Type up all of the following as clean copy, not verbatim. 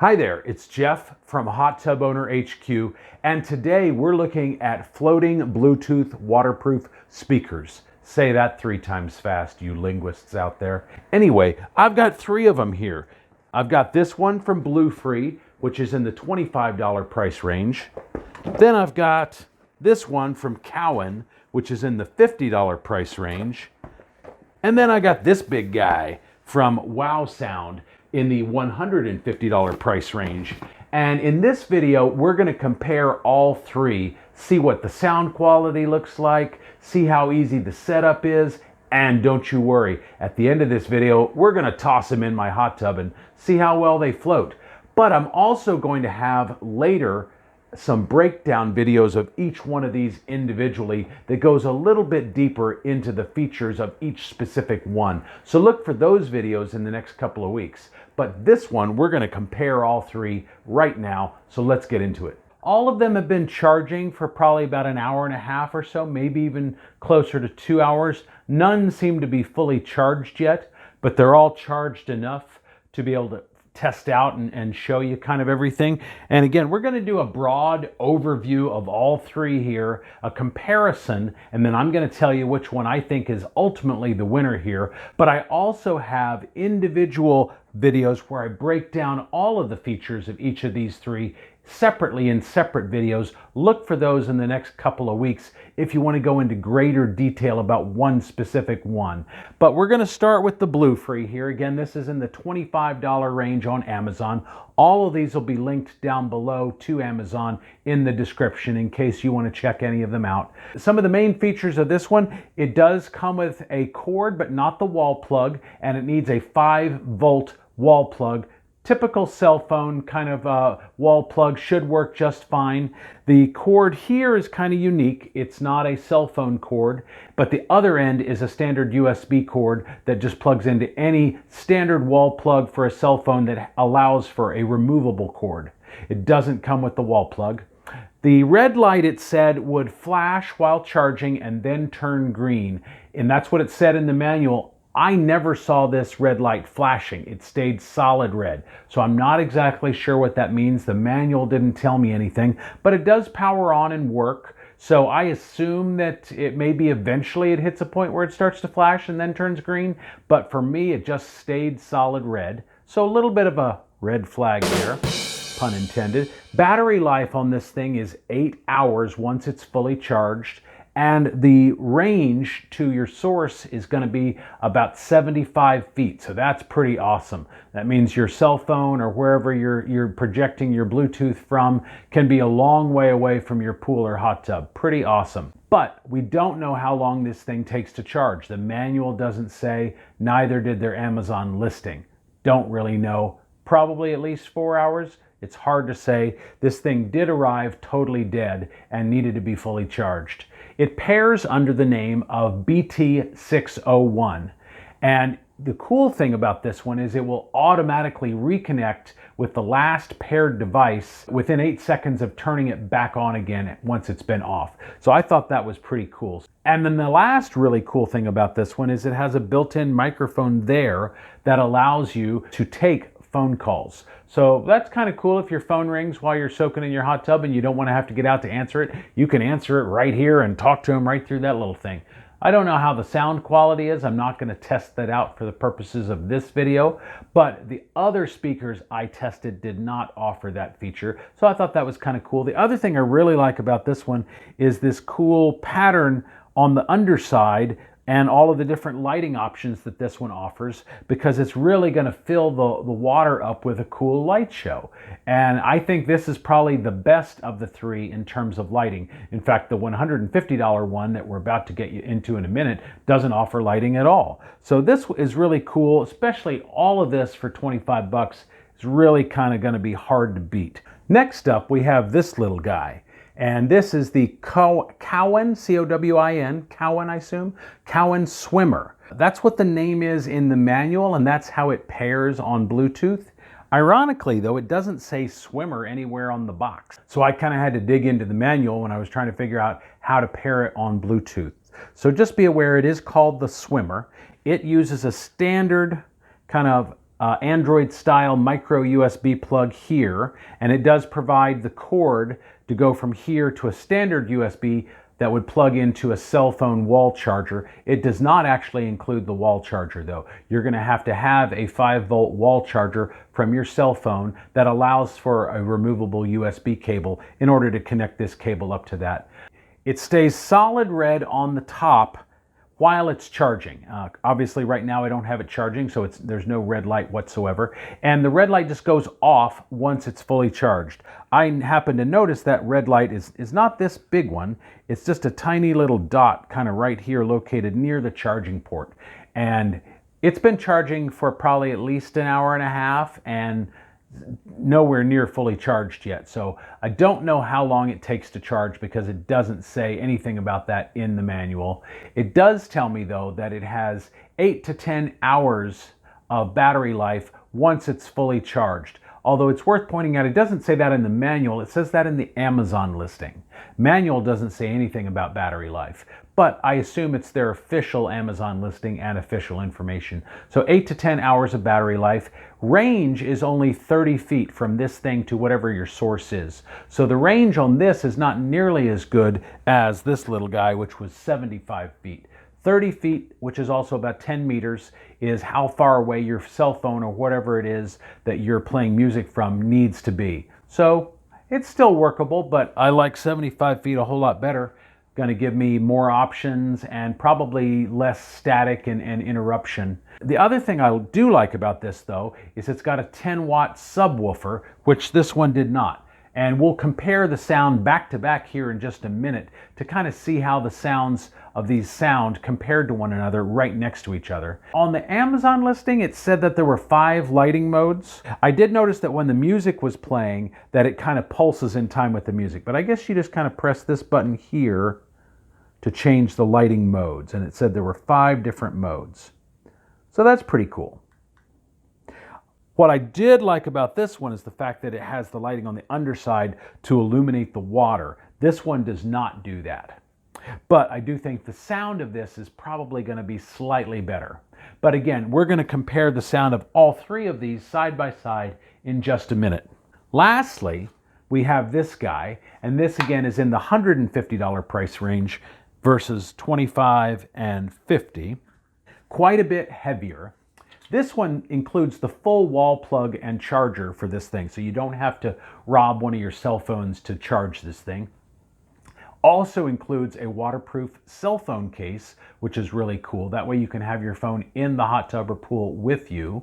Hi there, it's Jeff from Hot Tub Owner HQ, and today we're looking at floating Bluetooth waterproof speakers. Say that 3 times fast, you linguists out there. Anyway, I've got 3 of them here. I've got this one from Bluefree, which is in the $25 price range. Then I've got this one from Cowan, which is in the $50 price range. And then I got this big guy from Wow Sound in the $150 price range. And in this video, we're going to compare all 3, see what the sound quality looks like, see how easy the setup is, and don't you worry, at the end of this video, we're going to toss them in my hot tub and see how well they float. But I'm also going to have later some breakdown videos of each one of these individually that goes a little bit deeper into the features of each specific one. So look for those videos in the next couple of weeks. But this one, we're going to compare all 3 right now. So let's get into it. All of them have been charging for probably about an hour and a half or so, maybe even closer to 2 hours. None seem to be fully charged yet, but they're all charged enough to be able to test out and show you kind of everything. And again, we're going to do a broad overview of all 3 here, a comparison, and then I'm going to tell you which one I think is ultimately the winner here. But I also have individual videos where I break down all of the features of each of these 3 separately in separate videos. Look for those in the next couple of weeks if you want to go into greater detail about one specific one. But we're going to start with the Bluefree here. Again, this is in the $25 range on Amazon. All of these will be linked down below to Amazon in the description in case you want to check any of them out. Some of the main features of this one, it does come with a cord but not the wall plug, and it needs a 5-volt wall plug. Typical cell phone kind of wall plug, should work just fine. The cord here is kind of unique. It's not a cell phone cord, but the other end is a standard USB cord that just plugs into any standard wall plug for a cell phone that allows for a removable cord. It doesn't come with the wall plug. The red light, it said, would flash while charging and then turn green, and that's what it said in the manual. I never saw this red light flashing. It stayed solid red. So I'm not exactly sure what that means. The manual didn't tell me anything, but it does power on and work. So I assume that it maybe eventually it hits a point where it starts to flash and then turns green. But for me, it just stayed solid red. So a little bit of a red flag there, pun intended. Battery life on this thing is 8 hours once it's fully charged. And the range to your source is going to be about 75 feet. So that's pretty awesome. That means your cell phone or wherever you're projecting your Bluetooth from can be a long way away from your pool or hot tub. Pretty awesome. But we don't know how long this thing takes to charge. The manual doesn't say, neither did their Amazon listing. Don't really know. Probably at least 4 hours. It's hard to say. This thing did arrive totally dead and needed to be fully charged. It pairs under the name of BT601. And the cool thing about this one is it will automatically reconnect with the last paired device within 8 seconds of turning it back on again once it's been off. So I thought that was pretty cool. And then the last really cool thing about this one is it has a built-in microphone there that allows you to take phone calls. So that's kind of cool. If your phone rings while you're soaking in your hot tub and you don't want to have to get out to answer it, you can answer it right here and talk to them right through that little thing. I don't know how the sound quality is. I'm not going to test that out for the purposes of this video, but the other speakers I tested did not offer that feature. So I thought that was kind of cool. The other thing I really like about this one is this cool pattern on the underside and all of the different lighting options that this one offers, because it's really going to fill the water up with a cool light show. And I think this is probably the best of the 3 in terms of lighting. In fact, the $150 one that we're about to get you into in a minute doesn't offer lighting at all. So this is really cool, especially all of this for 25 bucks is really kind of going to be hard to beat. Next up, we have this little guy. And this is the Cowan, C-O-W-I-N, Cowan, I assume, Cowan Swimmer. That's what the name is in the manual, and that's how it pairs on Bluetooth. Ironically, though, it doesn't say swimmer anywhere on the box. So I kind of had to dig into the manual when I was trying to figure out how to pair it on Bluetooth. So just be aware it is called the Swimmer. It uses a standard kind of Android style micro USB plug here, and it does provide the cord to go from here to a standard USB that would plug into a cell phone wall charger. It does not actually include the wall charger though. You're going to have a 5-volt wall charger from your cell phone that allows for a removable USB cable in order to connect this cable up to that. It stays solid red on the top while it's charging. Obviously right now I don't have it charging, so there's no red light whatsoever. And the red light just goes off once it's fully charged. I happen to notice that red light is not this big one. It's just a tiny little dot kind of right here located near the charging port. And it's been charging for probably at least an hour and a half and nowhere near fully charged yet. So I don't know how long it takes to charge because it doesn't say anything about that in the manual. It does tell me though that it has 8 to 10 hours of battery life once it's fully charged. Although it's worth pointing out, it doesn't say that in the manual, it says that in the Amazon listing. Manual doesn't say anything about battery life, but I assume it's their official Amazon listing and official information. So 8 to 10 hours of battery life. Range is only 30 feet from this thing to whatever your source is. So the range on this is not nearly as good as this little guy, which was 75 feet. 30 feet, which is also about 10 meters, is how far away your cell phone or whatever it is that you're playing music from needs to be. So it's still workable, but I like 75 feet a whole lot better. Going to give me more options and probably less static and interruption. The other thing I do like about this though is it's got a 10-watt subwoofer, which this one did not. And we'll compare the sound back to back here in just a minute to kind of see how the sounds of these sound compared to one another right next to each other. On the Amazon listing, it said that there were 5 lighting modes. I did notice that when the music was playing, that it kind of pulses in time with the music. But I guess you just kind of press this button here to change the lighting modes. And it said there were 5 different modes. So that's pretty cool. What I did like about this one is the fact that it has the lighting on the underside to illuminate the water. This one does not do that. But I do think the sound of this is probably going to be slightly better. But again, we're going to compare the sound of all 3 of these side by side in just a minute. Lastly, we have this guy, and this again is in the $150 price range versus $25 and $50. Quite a bit heavier. This one includes the full wall plug and charger for this thing, so you don't have to rob one of your cell phones to charge this thing. Also includes a waterproof cell phone case, which is really cool. That way you can have your phone in the hot tub or pool with you.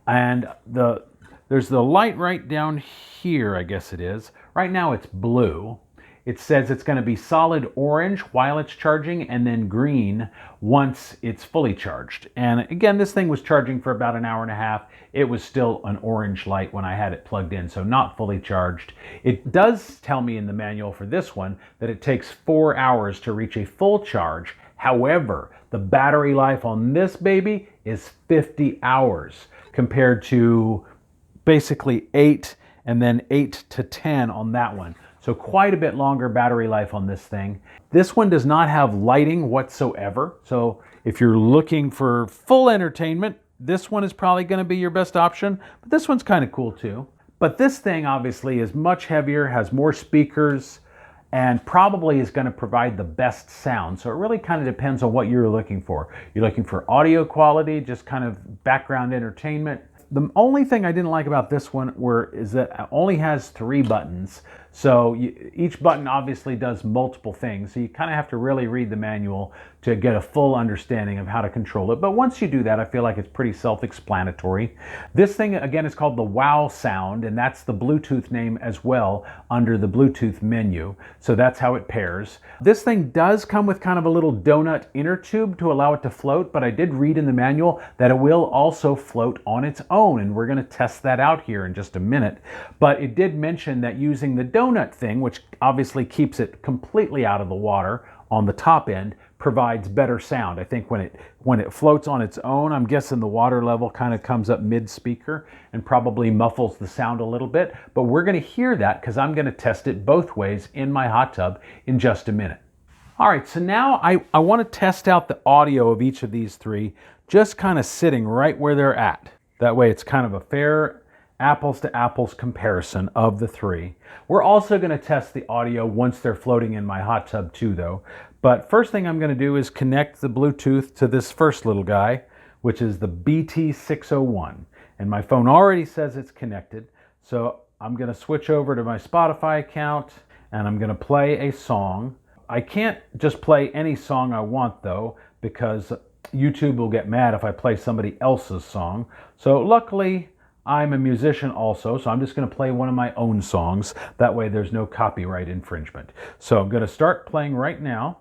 And there's the light right down here, I guess it is. Right now it's blue. It says it's going to be solid orange while it's charging and then green once it's fully charged. And again, this thing was charging for about an hour and a half. It was still an orange light when I had it plugged in, so not fully charged. It does tell me in the manual for this one that it takes 4 hours to reach a full charge. However, the battery life on this baby is 50 hours compared to basically 8 and then 8 to 10 on that one. So quite a bit longer battery life on this thing. This one does not have lighting whatsoever. So if you're looking for full entertainment, this one is probably going to be your best option. But this one's kind of cool too. But this thing obviously is much heavier, has more speakers, and probably is going to provide the best sound. So it really kind of depends on what you're looking for. You're looking for audio quality, just kind of background entertainment. The only thing I didn't like about this one is that it only has 3 buttons. So each button obviously does multiple things. So you kind of have to really read the manual to get a full understanding of how to control it. But once you do that, I feel like it's pretty self-explanatory. This thing, again, is called the Wow Sound, and that's the Bluetooth name as well under the Bluetooth menu. So that's how it pairs. This thing does come with kind of a little donut inner tube to allow it to float, but I did read in the manual that it will also float on its own, and we're going to test that out here in just a minute. But it did mention that using the donut thing, which obviously keeps it completely out of the water on the top end, provides better sound. I think when it floats on its own, I'm guessing the water level kind of comes up mid-speaker and probably muffles the sound a little bit. But we're going to hear that because I'm going to test it both ways in my hot tub in just a minute. All right, so now I want to test out the audio of each of these 3, just kind of sitting right where they're at. That way it's kind of a fair apples to apples comparison of the three. We're also going to test the audio once they're floating in my hot tub too though. But first thing I'm going to do is connect the Bluetooth to this first little guy, which is the BT601. And my phone already says it's connected. So I'm going to switch over to my Spotify account and I'm going to play a song. I can't just play any song I want though, because YouTube will get mad if I play somebody else's song. So luckily, I'm a musician also, so I'm just going to play one of my own songs. That way there's no copyright infringement. So I'm going to start playing right now.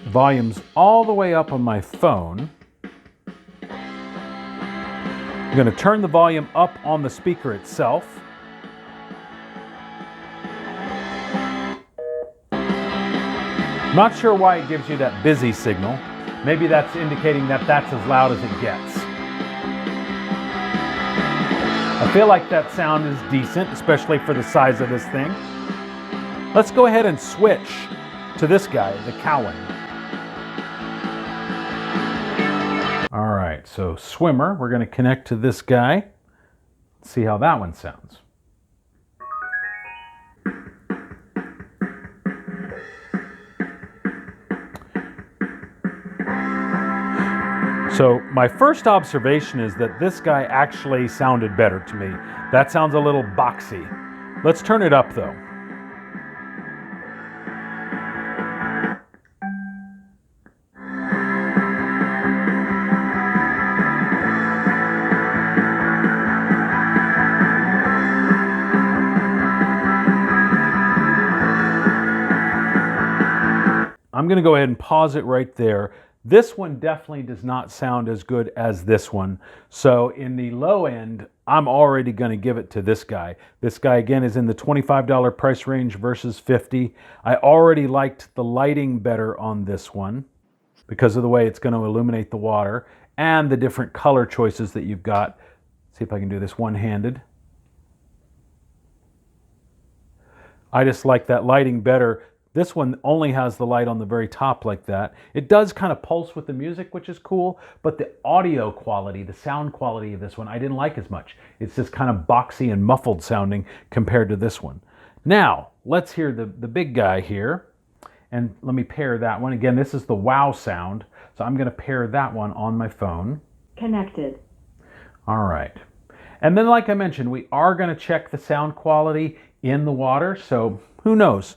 Volume's all the way up on my phone. I'm going to turn the volume up on the speaker itself. Not sure why it gives you that busy signal. Maybe that's indicating that that's as loud as it gets. I feel like that sound is decent, especially for the size of this thing. Let's go ahead and switch to this guy, the Cowan. All right, so Swimmer, we're going to connect to this guy. See how that one sounds. So my first observation is that this guy actually sounded better to me. That sounds a little boxy. Let's turn it up though. I'm going to go ahead and pause it right there. This one definitely does not sound as good as this one. So in the low end, I'm already going to give it to this guy. This guy again is in the $25 price range versus $50. I already liked the lighting better on this one because of the way it's going to illuminate the water and the different color choices that you've got. See if I can do this one-handed. I just like that lighting better. This one only has the light on the very top like that. It does kind of pulse with the music, which is cool, but the audio quality, the sound quality of this one, I didn't like as much. It's just kind of boxy and muffled sounding compared to this one. Now, let's hear the big guy here, and let me pair that one. Again, this is the wow sound, so I'm going to pair that one on my phone. Connected. All right. And then, like I mentioned, we are going to check the sound quality in the water, so who knows?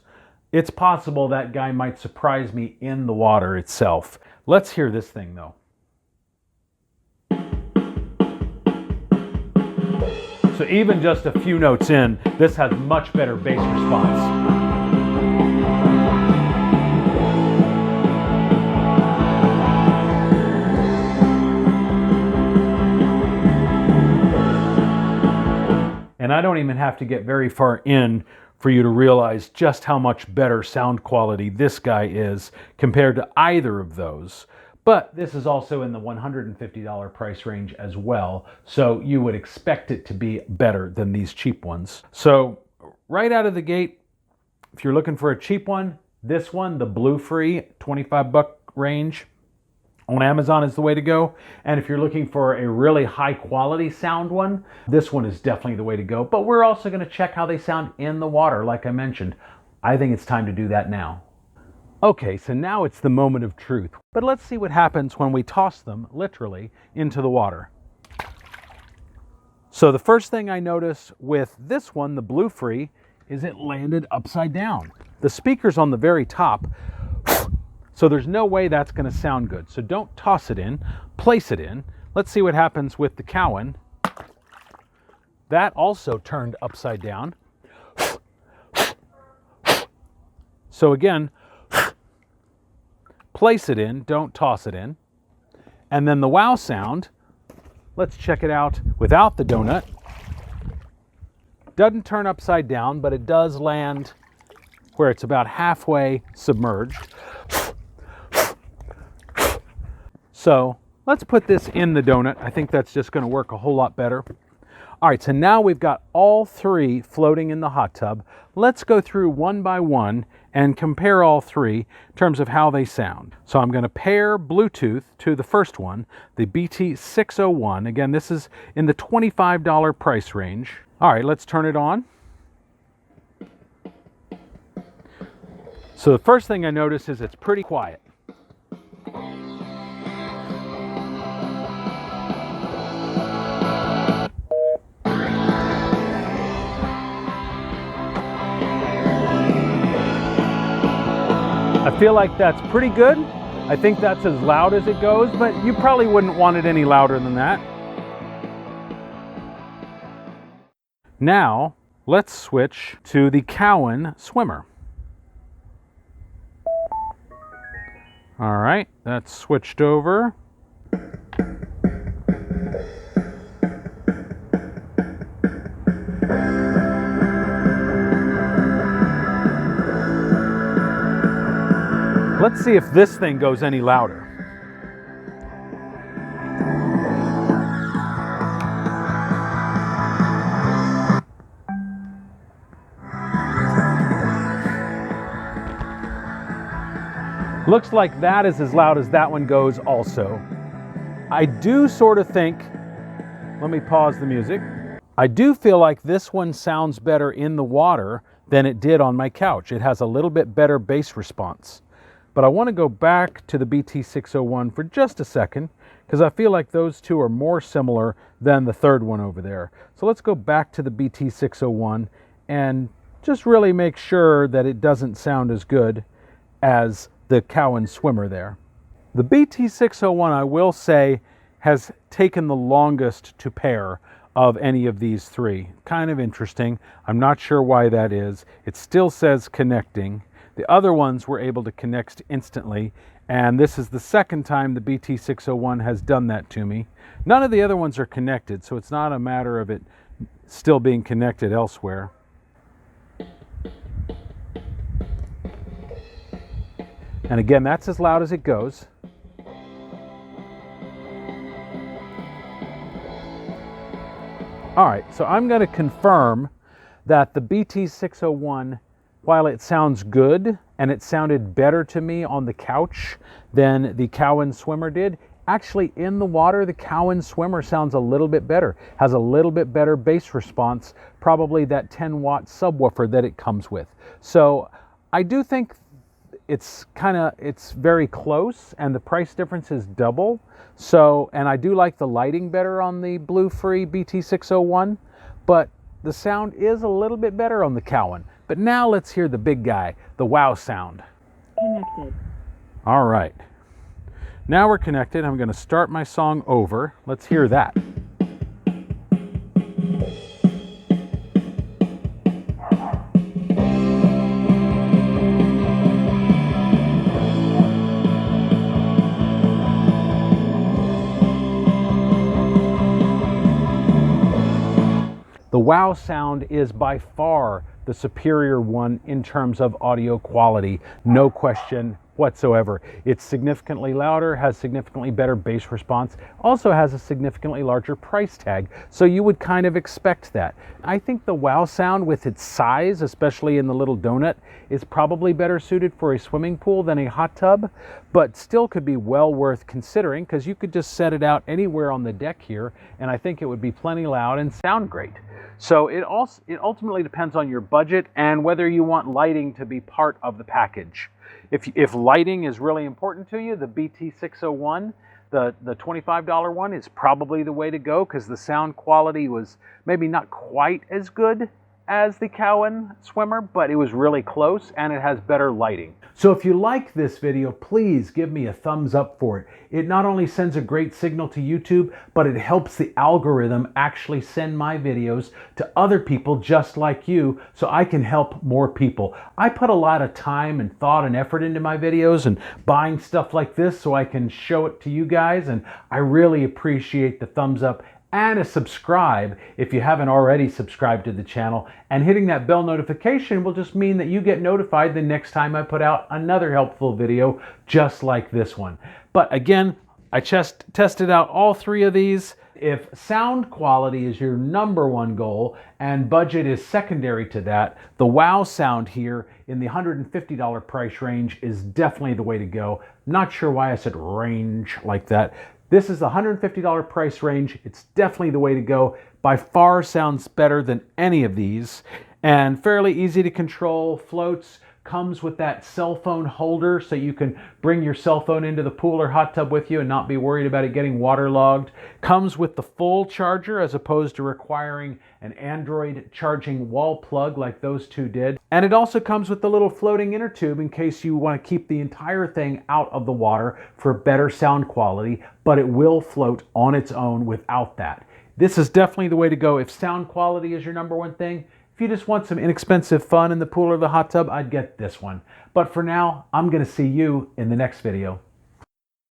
It's possible that guy might surprise me in the water itself. Let's hear this thing though. So even just a few notes in, this has much better bass response. And I don't even have to get very far in for you to realize just how much better sound quality this guy is compared to either of those. But this is also in the $150 price range as well, so you would expect it to be better than these cheap ones. So right out of the gate, if you're looking for a cheap one, this one, the Blue Free, $25 range on Amazon is the way to go. And if you're looking for a really high quality sound one, this one is definitely the way to go. But we're also going to check how they sound in the water, like I mentioned. I think it's time to do that now. Okay, so now it's the moment of truth. But let's see what happens when we toss them, literally, into the water. So the first thing I notice with this one, the Blue Free, is it landed upside down. The speaker's on the very top, so there's no way that's going to sound good. So don't toss it in, place it in. Let's see what happens with the Cowan. That also turned upside down. So again, place it in, don't toss it in. And then the wow sound, let's check it out without the donut. Doesn't turn upside down, but it does land where it's about halfway submerged. So let's put this in the donut. I think that's just going to work a whole lot better. All right, so now we've got all three floating in the hot tub. Let's go through one by one and compare all three in terms of how they sound. So I'm going to pair Bluetooth to the first one, the BT601. Again, this is in the $25 price range. All right, let's turn it on. So the first thing I notice is it's pretty quiet. I feel like that's pretty good. I think that's as loud as it goes, but you probably wouldn't want it any louder than that. Now, let's switch to the Cowan Swimmer. All right, that's switched over. Let's see if this thing goes any louder. Looks like that is as loud as that one goes also. I do sort of think, let me pause the music. I do feel like this one sounds better in the water than it did on my couch. It has a little bit better bass response. But I want to go back to the BT601 for just a second because I feel like those two are more similar than the third one over there. So let's go back to the BT601 and just really make sure that it doesn't sound as good as the Cowan Swimmer there. The BT601, I will say, has taken the longest to pair of any of these three. Kind of interesting. I'm not sure why that is. It still says connecting. The other ones were able to connect instantly, and this is the second time the BT601 has done that to me. None of the other ones are connected, so it's not a matter of it still being connected elsewhere. And again, that's as loud as it goes. All right, so I'm going to confirm that the BT601, while it sounds good and it sounded better to me on the couch than the Cowan Swimmer did, actually in the water, the Cowan Swimmer sounds a little bit better, has a little bit better bass response, probably that 10-watt subwoofer that it comes with. So I do think it's very close, and the price difference is double. So, and I do like the lighting better on the Blue-free BT601, but the sound is a little bit better on the Cowan. But now let's hear the big guy, the wow sound. Connected. All right. Now we're connected. I'm going to start my song over. Let's hear that. The wow sound is by far the superior one in terms of audio quality, no question whatsoever. It's significantly louder, has significantly better bass response, also has a significantly larger price tag, so you would kind of expect that. I think the wow sound with its size, especially in the little donut, is probably better suited for a swimming pool than a hot tub, but still could be well worth considering because you could just set it out anywhere on the deck here, and I think it would be plenty loud and sound great. So it ultimately depends on your budget and whether you want lighting to be part of the package. If lighting is really important to you, the BT601, the $25 one, is probably the way to go because the sound quality was maybe not quite as good as the Cowan Swimmer, but it was really close and it has better lighting. So if you like this video, please give me a thumbs up for it. It not only sends a great signal to YouTube, but it helps the algorithm actually send my videos to other people just like you so I can help more people. I put a lot of time and thought and effort into my videos and buying stuff like this so I can show it to you guys, and I really appreciate the thumbs up and a subscribe if you haven't already subscribed to the channel, and hitting that bell notification will just mean that you get notified the next time I put out another helpful video just like this one. But again, I just tested out all three of these If sound quality is your number one goal and budget is secondary to that, the wow sound here in the $150 price range is definitely the way to go. Not sure why I said range like that. This is the $150 price range. It's definitely the way to go. By far sounds better than any of these, and fairly easy to control. Floats, comes with that cell phone holder so you can bring your cell phone into the pool or hot tub with you and not be worried about it getting waterlogged. Comes with the full charger as opposed to requiring an Android charging wall plug like those two did. And it also comes with the little floating inner tube in case you want to keep the entire thing out of the water for better sound quality, but it will float on its own without that. This is definitely the way to go if sound quality is your number one thing. If you just want some inexpensive fun in the pool or the hot tub, I'd get this one. But for now, I'm going to see you in the next video.